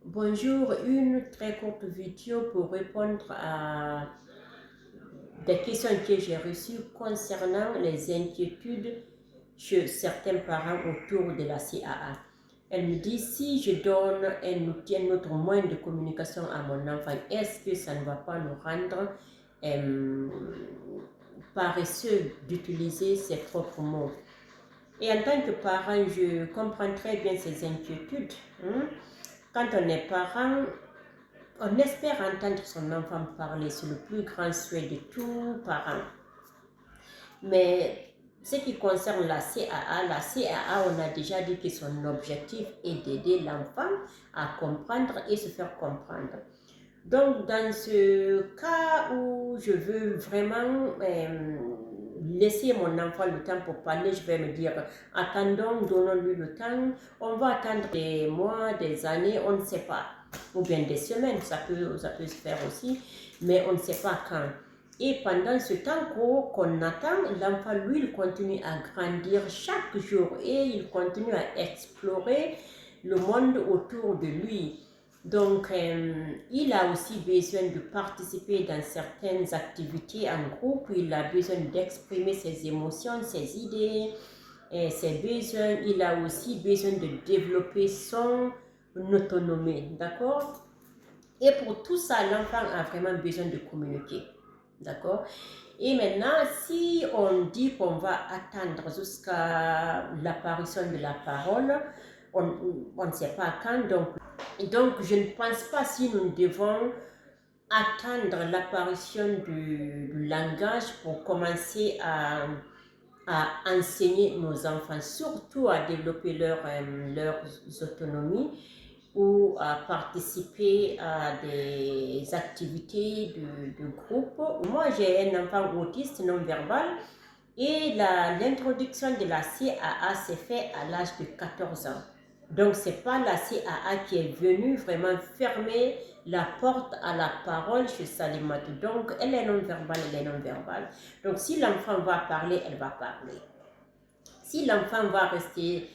Bonjour, une très courte vidéo pour répondre à des questions que j'ai reçues concernant les inquiétudes chez certains parents autour de la CAA. Elle me dit, si je donne un autre moyen de communication à mon enfant, est-ce que ça ne va pas nous rendre euh, paresseux d'utiliser ses propres mots? Et en tant que parent, je comprends très bien ces inquiétudes. Quand on est parent, on espère entendre son enfant parler, c'est le plus grand souhait de tout parent. Mais ce qui concerne la CAA, on a déjà dit que son objectif est d'aider l'enfant à comprendre et se faire comprendre. Donc, dans ce cas où je veux vraiment laisser mon enfant le temps pour parler, je vais me dire, attendons, donnons-lui le temps. On va attendre des mois, des années, on ne sait pas. Ou bien des semaines, ça peut se faire aussi, mais on ne sait pas quand. Et pendant ce temps qu'on attend, l'enfant, lui, il continue à grandir chaque jour et il continue à explorer le monde autour de lui. Donc, il a aussi besoin de participer dans certaines activités en groupe. Il a besoin d'exprimer ses émotions, ses idées, et ses besoins. Il a aussi besoin de développer son autonomie, d'accord? Et pour tout ça, l'enfant a vraiment besoin de communiquer, d'accord? Et maintenant, si on dit qu'on va attendre jusqu'à l'apparition de la parole, on ne sait pas quand, donc je ne pense pas si nous devons attendre l'apparition du langage pour commencer à enseigner nos enfants, surtout à développer leur autonomie ou à participer à des activités de groupe. Moi, j'ai un enfant autiste non-verbal et l'introduction de la CAA s'est faite à l'âge de 14 ans. Donc, ce n'est pas la CAA qui est venue vraiment fermer la porte à la parole chez Salimatu. Donc, elle est non-verbale, elle est non-verbale. Donc, si l'enfant va parler, elle va parler. Si l'enfant va rester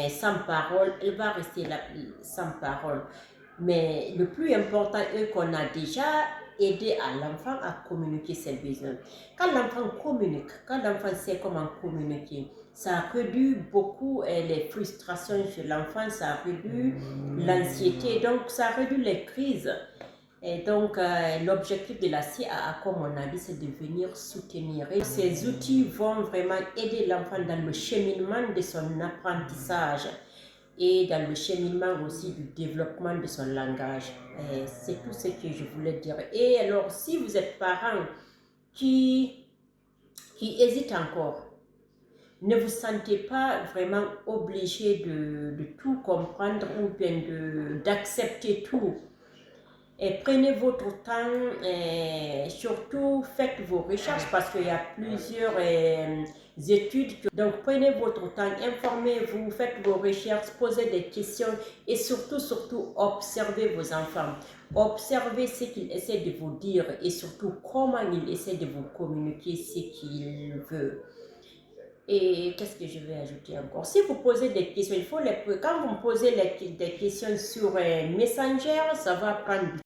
sans parole, elle va rester sans parole. Mais le plus important est qu'on a déjà aidé à l'enfant à communiquer ses besoins. Quand l'enfant communique, quand l'enfant sait comment communiquer, ça réduit beaucoup les frustrations chez l'enfant, ça réduit l'anxiété, donc ça réduit les crises. Et donc, l'objectif de la CAA, comme on a dit, c'est de venir soutenir. Et ces outils vont vraiment aider l'enfant dans le cheminement de son apprentissage et dans le cheminement aussi du développement de son langage. C'est tout ce que je voulais dire. Et alors, si vous êtes parent qui hésite encore, ne vous sentez pas vraiment obligé de tout comprendre ou bien d'accepter tout. Et prenez votre temps, et surtout faites vos recherches parce qu'il y a plusieurs études. Donc prenez votre temps, informez-vous, faites vos recherches, posez des questions et surtout observez vos enfants. Observez ce qu'ils essaient de vous dire et surtout comment ils essaient de vous communiquer ce qu'ils veulent. Et qu'est-ce que je vais ajouter encore? Si vous posez des questions, quand vous me posez des questions sur Messenger, ça va prendre du